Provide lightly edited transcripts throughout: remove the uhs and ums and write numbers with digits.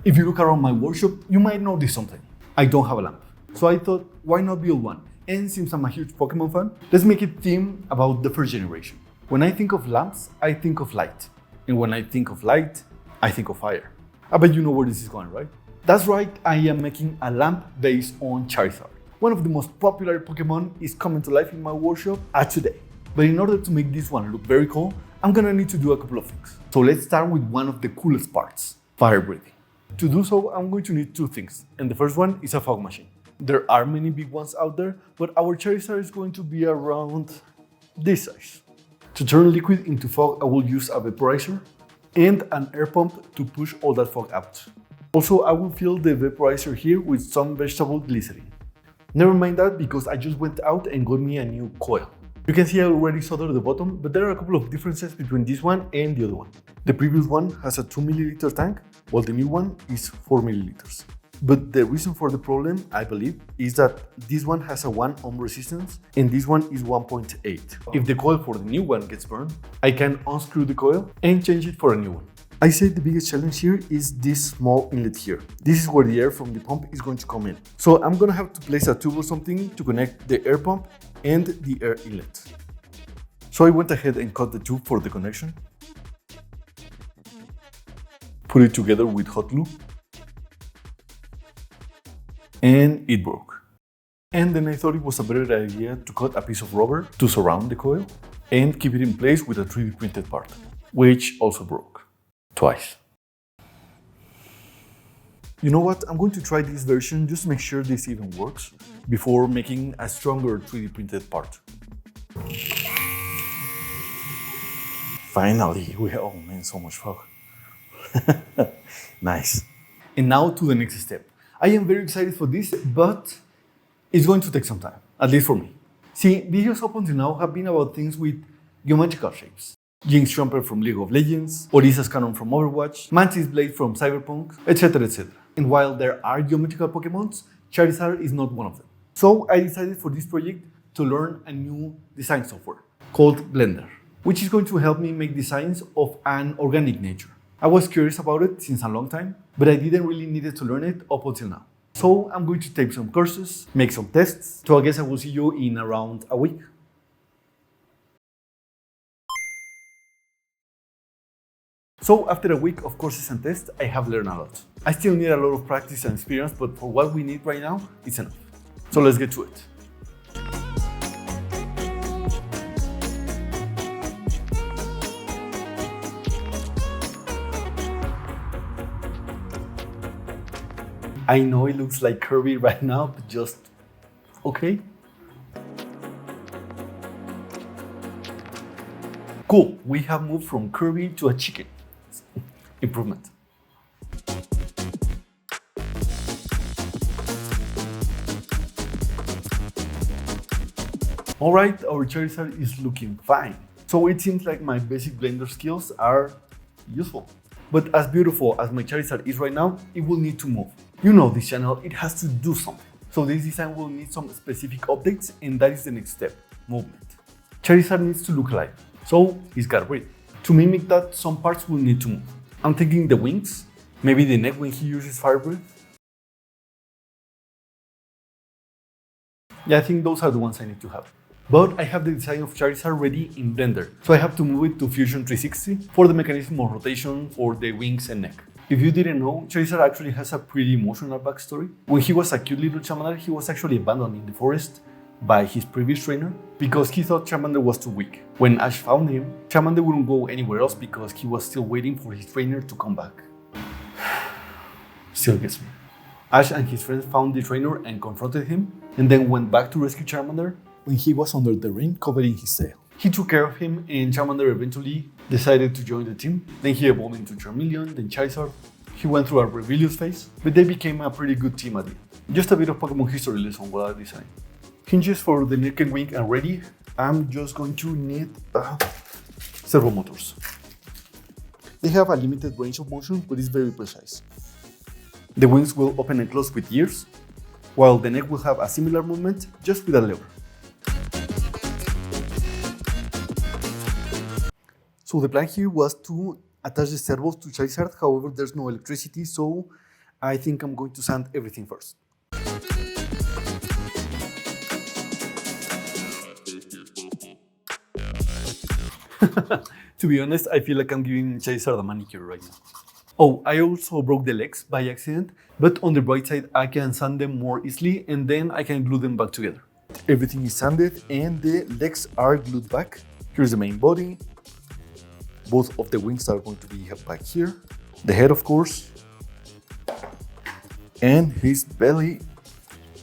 If you look around my workshop, you might notice something. I don't have a lamp. So I thought, why not build one? And since I'm a huge Pokemon fan, let's make it theme about the first generation. When I think of lamps, I think of light. And when I think of light, I think of fire. I bet you know where this is going, right? That's right, I am making a lamp based on Charizard. One of the most popular Pokemon is coming to life in my workshop today. But in order to make this one look very cool, I'm gonna need to do a couple of things. So let's start with one of the coolest parts, fire breathing. To do so, I'm going to need two things, and the first one is a fog machine. There are many big ones out there, but our Charizard is going to be around this size. To turn liquid into fog, I will use a vaporizer and an air pump to push all that fog out. Also, I will fill the vaporizer here with some vegetable glycerin. Never mind that, because I just went out and got me a new coil. You can see I already soldered the bottom, but there are a couple of differences between this one and the other one. The previous one has a 2 milliliter tank, while the new one is 4 milliliters. But the reason for the problem, I believe, is that this one has a 1 ohm resistance and this one is 1.8. If the coil for the new one gets burned, I can unscrew the coil and change it for a new one. I say the biggest challenge here is this small inlet here. This is where the air from the pump is going to come in. So I'm gonna have to place a tube or something to connect the air pump and the air inlet. So I went ahead and cut the tube for the connection. Put it together with hot glue. And it broke. And then I thought it was a better idea to cut a piece of rubber to surround the coil and keep it in place with a 3D printed part, which also broke. Twice. You know what? I'm going to try this version just to make sure this even works before making a stronger 3D printed part. Finally, oh man, so much fog. Nice. And now to the next step. I am very excited for this, but it's going to take some time, at least for me. See, videos up until now have been about things with geometrical shapes. Jinx Jumper from League of Legends, Orisa's Cannon from Overwatch, Mantis Blade from Cyberpunk, etc, etc. And while there are geometrical Pokemons, Charizard is not one of them. So I decided for this project to learn a new design software called Blender, which is going to help me make designs of an organic nature. I was curious about it since a long time, but I didn't really need to learn it up until now. So I'm going to take some courses, make some tests, so I guess I will see you in around a week. So after a week of courses and tests, I have learned a lot. I still need a lot of practice and experience, but for what we need right now, it's enough. So let's get to it. I know it looks like Kirby right now, but just okay. Cool, we have moved from Kirby to a chicken. Improvement. Alright, our Charizard is looking fine. So it seems like my basic Blender skills are useful. But as beautiful as my Charizard is right now, it will need to move. You know this channel, it has to do something. So this design will need some specific updates, and that is the next step, movement. Charizard needs to look alive, so he's gotta breathe. To mimic that, some parts will need to move. I'm thinking the wings, maybe the neck when he uses fire breath. Yeah, I think those are the ones I need to have. But I have the design of Charizard ready in Blender, so I have to move it to Fusion 360 for the mechanism of rotation for the wings and neck. If you didn't know, Charizard actually has a pretty emotional backstory. When he was a cute little Charmander, he was actually abandoned in the forest by his previous trainer because he thought Charmander was too weak. When Ash found him, Charmander wouldn't go anywhere else because he was still waiting for his trainer to come back. Still gets me. Ash and his friends found the trainer and confronted him, and then went back to rescue Charmander when he was under the ring covering his tail. He took care of him, and Charmander eventually decided to join the team. Then he evolved into Charmeleon, then Charizard. He went through a rebellious phase, but they became a pretty good team at the end. Just a bit of Pokemon history lesson while I design. Hinges for the neck and wing are ready. I'm just going to need servo motors. They have a limited range of motion, but it's very precise. The wings will open and close with ears, while the neck will have a similar movement, just with a lever. So the plan here was to attach the servos to Charizard, however there's no electricity, so I think I'm going to sand everything first. To be honest, I feel like I'm giving Charizard a manicure right now. Oh, I also broke the legs by accident, but on the bright side, I can sand them more easily and then I can glue them back together. Everything is sanded and the legs are glued back. Here's the main body. Both of the wings are going to be back here. The head, of course. And his belly,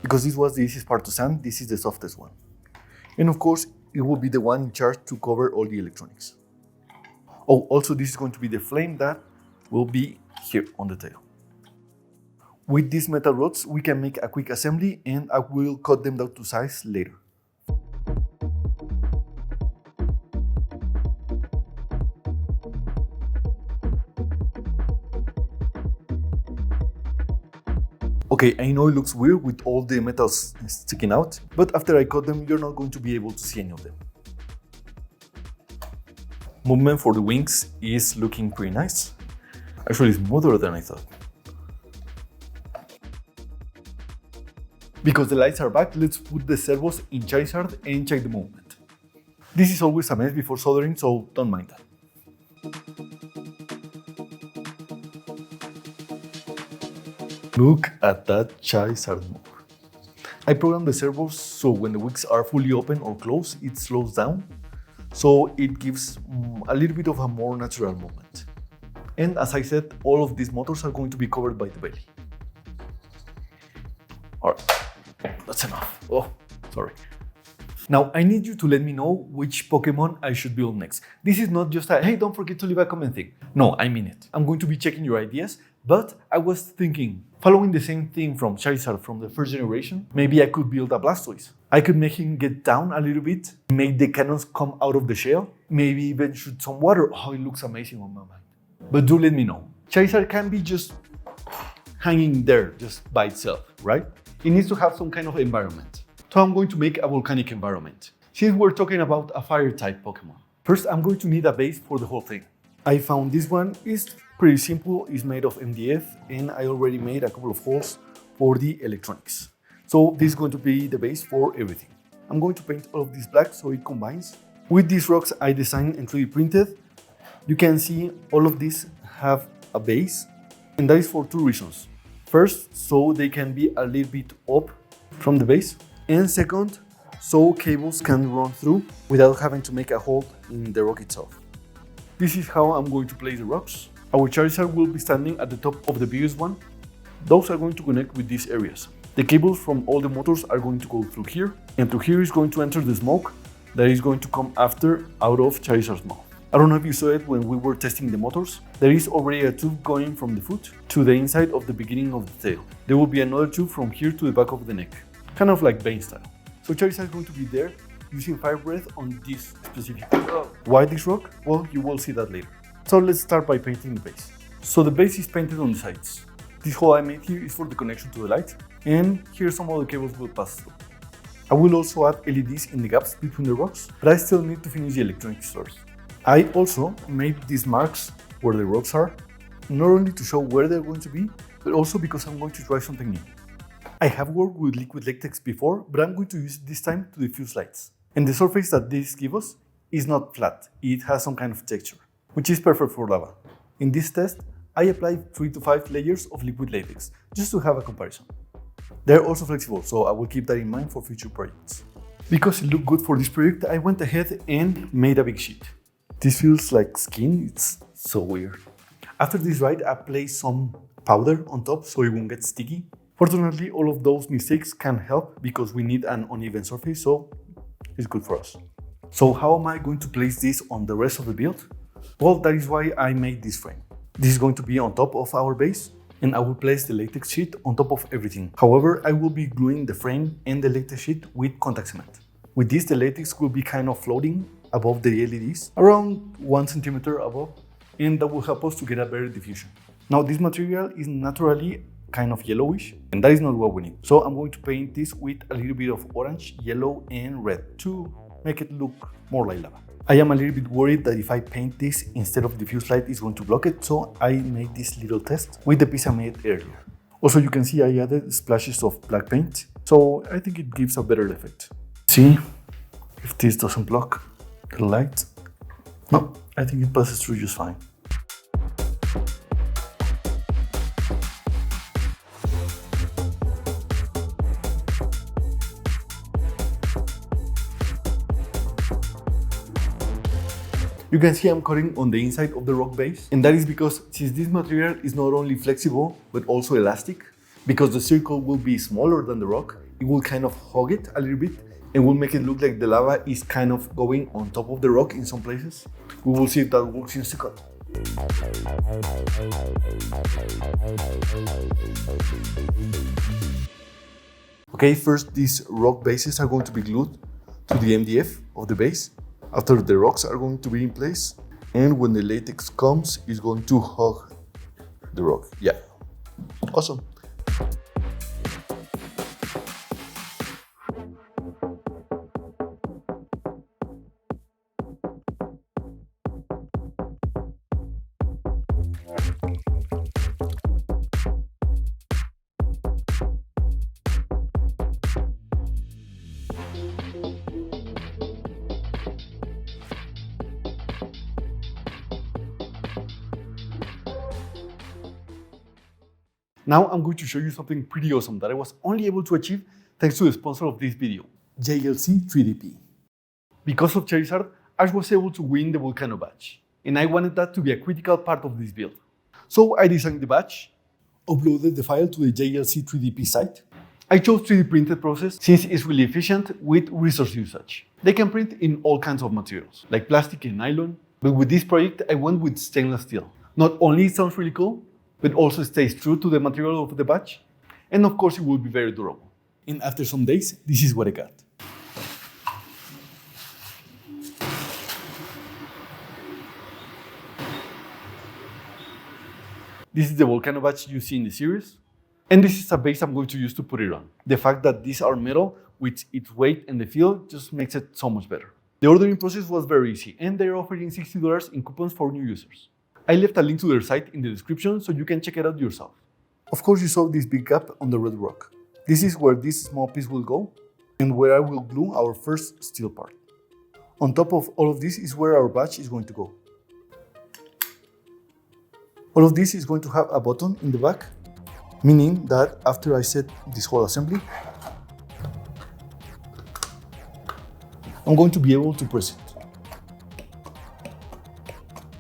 because this was the easiest part to sand, this is the softest one. And of course, it will be the one in charge to cover all the electronics. Oh, also this is going to be the flame that will be here on the tail. With these metal rods, we can make a quick assembly and I will cut them down to size later. Okay, I know it looks weird with all the metals sticking out, but after I cut them, you're not going to be able to see any of them. Movement for the wings is looking pretty nice. Actually, smoother than I thought. Because the lights are back, let's put the servos in Charizard and check the movement. This is always a mess before soldering, so don't mind that. Look at that Charizard move. I programmed the servos so when the wings are fully open or closed, it slows down, so it gives a little bit of a more natural movement. And as I said, all of these motors are going to be covered by the belly. Alright, that's enough. Oh, sorry. Now I need you to let me know which Pokemon I should build next. This is not just a, hey, don't forget to leave a comment thing. No, I mean it. I'm going to be checking your ideas, but I was thinking, following the same thing from Charizard from the first generation, maybe I could build a Blastoise. I could make him get down a little bit, make the cannons come out of the shell, maybe even shoot some water. Oh, it looks amazing on my mind. But do let me know. Charizard can't be just hanging there just by itself, right? It needs to have some kind of environment. So I'm going to make a volcanic environment. Since we're talking about a fire type Pokemon, first I'm going to need a base for the whole thing. I found this one is pretty simple, it's made of MDF and I already made a couple of holes for the electronics. So this is going to be the base for everything. I'm going to paint all of this black so it combines. With these rocks I designed and 3D printed. You can see all of these have a base and that is for two reasons. First, so they can be a little bit up from the base, and second, so cables can run through without having to make a hole in the rock itself. This is how I'm going to place the rocks. Our Charizard will be standing at the top of the biggest one. Those are going to connect with these areas. The cables from all the motors are going to go through here, and through here is going to enter the smoke that is going to come after out of Charizard's mouth. I don't know if you saw it when we were testing the motors. There is already a tube going from the foot to the inside of the beginning of the tail. There will be another tube from here to the back of the neck, kind of like Bane style. So Charizard is going to be there using Fire Breath on this specific rock. Why this rock? Well, you will see that later. So let's start by painting the base. So the base is painted on the sides. This hole I made here is for the connection to the light, and here some of the cables will pass through. I will also add LEDs in the gaps between the rocks, but I still need to finish the electronics first. I also made these marks where the rocks are, not only to show where they're going to be, but also because I'm going to try something new. I have worked with liquid latex before, but I'm going to use it this time to diffuse lights. And the surface that this gives us is not flat, it has some kind of texture, which is perfect for lava. In this test, I applied 3 to 5 layers of liquid latex, just to have a comparison. They're also flexible, so I will keep that in mind for future projects. Because it looked good for this project, I went ahead and made a big sheet. This feels like skin, it's so weird. After this ride, I placed some powder on top so it won't get sticky. Fortunately, all of those mistakes can help because we need an uneven surface, so it's good for us. So how am I going to place this on the rest of the build? Well, that is why I made this frame. This is going to be on top of our base, and I will place the latex sheet on top of everything. However, I will be gluing the frame and the latex sheet with contact cement. With this, the latex will be kind of floating above the LEDs, around 1 centimeter above, and that will help us to get a better diffusion. Now this material is naturally kind of yellowish, and that is not what we need. So I'm going to paint this with a little bit of orange, yellow and red to make it look more like lava. I am a little bit worried that if I paint this instead of diffuse light, it's going to block it, so I made this little test with the piece I made earlier. Also, you can see I added splashes of black paint, so I think it gives a better effect. See if this doesn't block the light. No, I think it passes through just fine. You can see I'm cutting on the inside of the rock base, and that is because since this material is not only flexible but also elastic, because the circle will be smaller than the rock, it will kind of hug it a little bit and will make it look like the lava is kind of going on top of the rock in some places. We will see if that works in a second. Okay, first these rock bases are going to be glued to the MDF of the base. After the rocks are going to be in place, and when the latex comes, it's going to hug the rock. Yeah, awesome. Now I'm going to show you something pretty awesome that I was only able to achieve thanks to the sponsor of this video, JLC 3DP. Because of Charizard, I was able to win the Volcano badge, and I wanted that to be a critical part of this build. So I designed the badge, uploaded the file to the JLC 3DP site. I chose 3D printed process since it's really efficient with resource usage. They can print in all kinds of materials, like plastic and nylon, but with this project I went with stainless steel. Not only it sounds really cool, but also stays true to the material of the badge, and of course it will be very durable. And after some days, this is what I got. This is the Volcano badge you see in the series, and this is a base I'm going to use to put it on. The fact that these are metal, with its weight and the feel, just makes it so much better. The ordering process was very easy, and they're offering $60 in coupons for new users. I left a link to their site in the description so you can check it out yourself. Of course, you saw this big gap on the red rock. This is where this small piece will go and where I will glue our first steel part. On top of all of this is where our badge is going to go. All of this is going to have a button in the back, meaning that after I set this whole assembly, I'm going to be able to press it.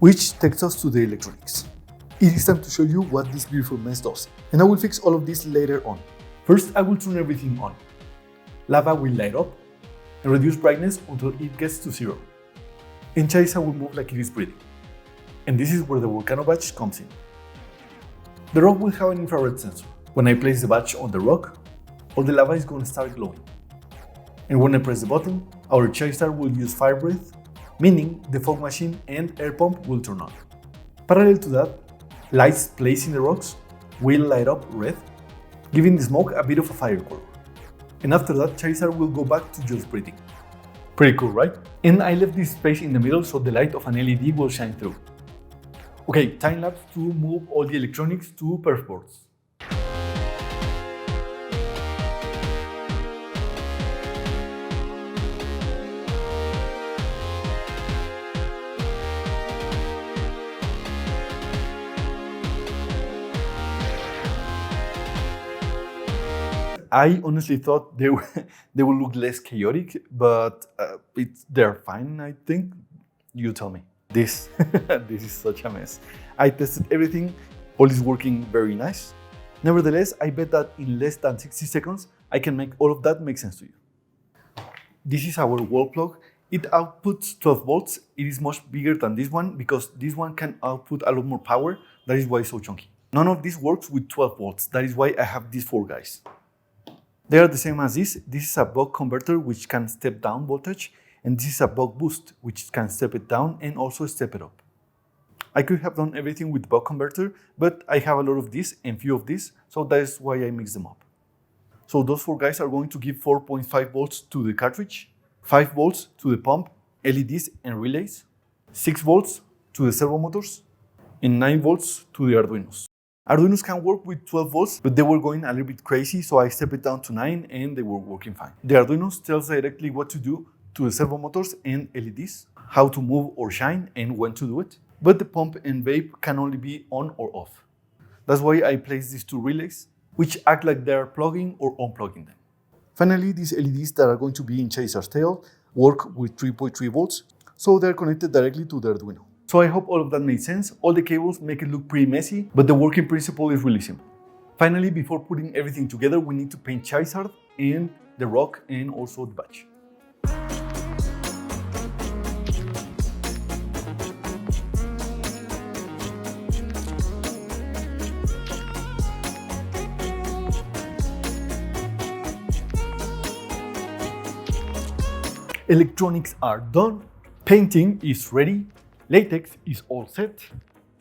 Which takes us to the electronics. It is time to show you what this beautiful mess does, and I will fix all of this later on. First, I will turn everything on. Lava will light up and reduce brightness until it gets to 0. And Charizard will move like it is breathing. And this is where the Volcano badge comes in. The rock will have an infrared sensor. When I place the badge on the rock, all the lava is going to start glowing. And when I press the button, our Charizard will use fire breath, meaning the fog machine and air pump will turn on. Parallel to that, lights placed in the rocks will light up red, giving the smoke a bit of a fire color. And after that, Charizard will go back to just breathing. Pretty cool, right? And I left this space in the middle so the light of an LED will shine through. Okay, time lapse to move all the electronics to perf boards. I honestly thought they would look less chaotic, but they're fine, I think. You tell me. This is such a mess. I tested everything, all is working very nice. Nevertheless, I bet that in less than 60 seconds, I can make all of that make sense to you. This is our wall plug. It outputs 12 volts. It is much bigger than this one because this one can output a lot more power. That is why it's so chunky. None of this works with 12 volts. That is why I have these 4 guys. They are the same as this. This is a buck converter which can step down voltage, and this is a buck boost which can step it down and also step it up. I could have done everything with buck converter, but I have a lot of this and few of this, so that is why I mix them up. So those 4 guys are going to give 4.5 volts to the cartridge, 5 volts to the pump, LEDs and relays, 6 volts to the servo motors, and 9 volts to the Arduinos. Arduinos can work with 12 volts, but they were going a little bit crazy, so I stepped it down to 9 and they were working fine. The Arduinos tells directly what to do to the servo motors and LEDs, how to move or shine and when to do it. But the pump and vape can only be on or off. That's why I placed these two relays, which act like they are plugging or unplugging them. Finally, these LEDs that are going to be in Charizard's tail work with 3.3 volts, so they're connected directly to the Arduino. So I hope all of that made sense. All the cables make it look pretty messy, but the working principle is really simple. Finally, before putting everything together, we need to paint Charizard and the rock and also the badge. Electronics are done, painting is ready, latex is all set.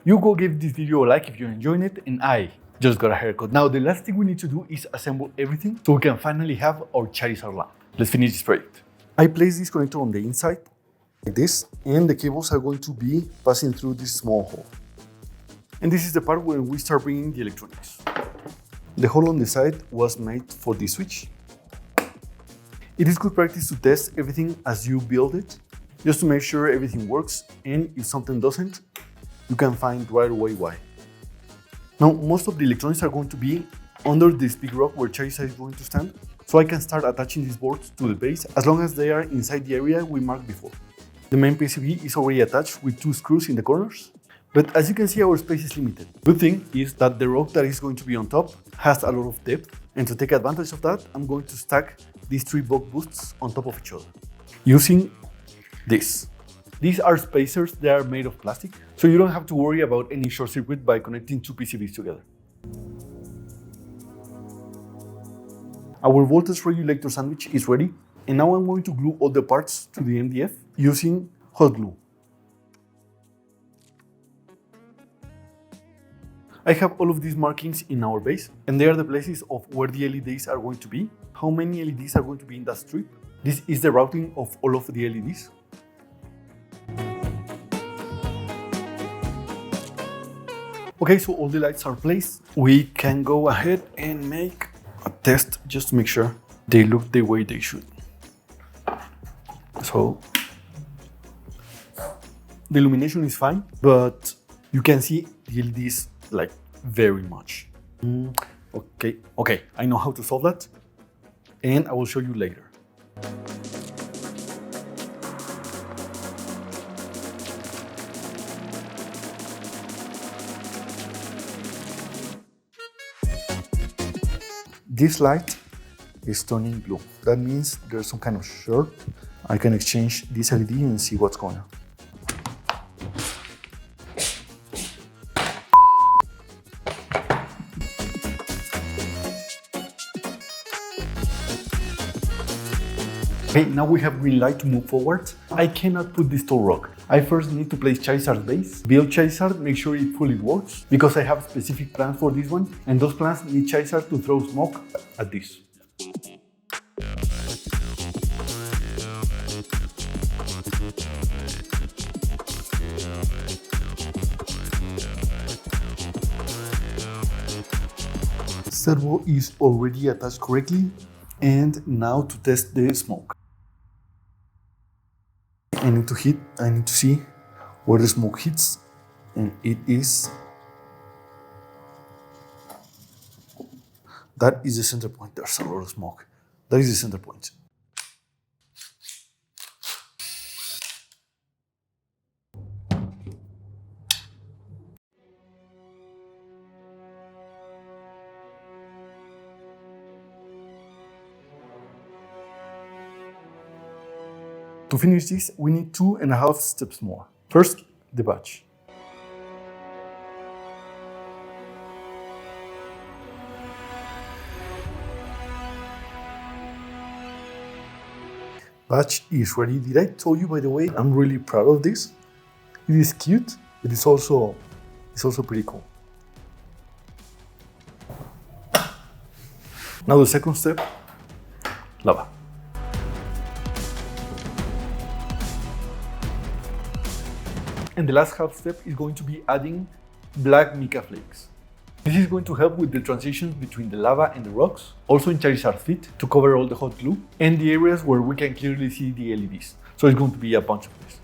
You go give this video a like if you're enjoying it, and I just got a haircut. Now the last thing we need to do is assemble everything so we can finally have our Charizard lamp. Let's finish this project. I place this connector on the inside, like this, and the cables are going to be passing through this small hole. And this is the part where we start bringing the electronics. The hole on the side was made for this switch. It is good practice to test everything as you build it, just to make sure everything works, and if something doesn't, you can find right away why. Now, most of the electronics are going to be under this big rock where Charizard is going to stand, so I can start attaching these boards to the base as long as they are inside the area we marked before. The main PCB is already attached with 2 screws in the corners, but as you can see, our space is limited. Good thing is that the rock that is going to be on top has a lot of depth, and to take advantage of that, I'm going to stack these 3 buck boosts on top of each other using this. These are spacers that are made of plastic, so you don't have to worry about any short circuit by connecting 2 PCBs together. Our voltage regulator sandwich is ready, and now I'm going to glue all the parts to the MDF using hot glue. I have all of these markings in our base, and they are the places of where the LEDs are going to be, how many LEDs are going to be in that strip. This is the routing of all of the LEDs. Okay, so all the lights are placed. We can go ahead and make a test just to make sure they look the way they should. So the illumination is fine, but you can see the LEDs like very much. Okay, I know how to solve that, and I will show you later. This light is turning blue. That means there's some kind of short. I can exchange this LED and see what's going on. Okay, now we have green light to move forward. I cannot put this tall rock. I first need to place Charizard's base, build Charizard, make sure it fully works, because I have specific plans for this one, and those plans need Charizard to throw smoke at this. Servo is already attached correctly, and now to test the smoke. I need to see where the smoke hits, and that is the center point. There's a lot of smoke. That is the center point. To finish this, we need 2.5 steps more. First, the badge. Badge is ready. Did I tell you, by the way, I'm really proud of this? It is cute, but it's also pretty cool. Now the second step, lava. And the last half step is going to be adding black mica flakes. This is going to help with the transitions between the lava and the rocks, also in Charizard's feet to cover all the hot glue, and the areas where we can clearly see the LEDs. So it's going to be a bunch of this.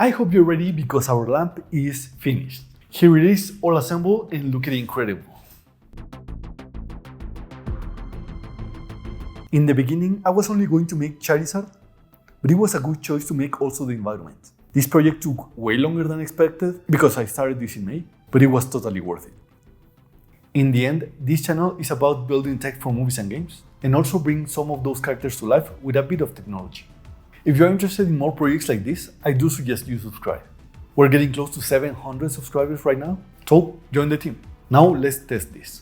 I hope you're ready because our lamp is finished. Here it is, all assembled, and look at it, incredible. In the beginning, I was only going to make Charizard, but it was a good choice to make also the environment. This project took way longer than expected because I started this in May, but it was totally worth it. In the end, this channel is about building tech for movies and games, and also bring some of those characters to life with a bit of technology. If you're interested in more projects like this, I do suggest you subscribe. We're getting close to 700 subscribers right now, so join the team. Now let's test this.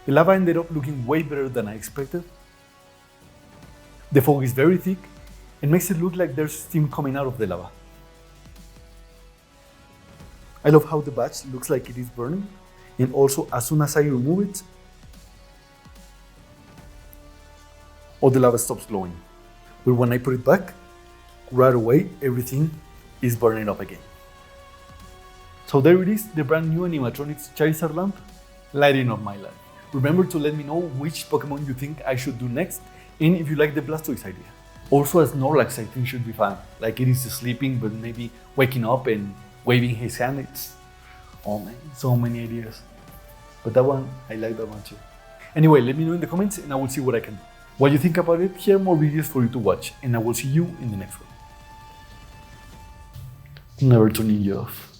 The lava ended up looking way better than I expected. The fog is very thick and makes it look like there's steam coming out of the lava. I love how the batch looks like it is burning, and also as soon as I remove it, all the lava stops glowing. But when I put it back, right away everything is burning up again. So there it is, the brand new Animatronics Charizard lamp, lighting up my life. Remember to let me know which Pokemon you think I should do next, and if you like the Blastoise idea. Also a Snorlax I think should be fun, like it is sleeping but maybe waking up and waving his hand. It's, oh man, so many ideas. But that one, I like that one too. Anyway, let me know in the comments and I will see what I can do. What you think about it, here are more videos for you to watch, and I will see you in the next one. Never turning you off.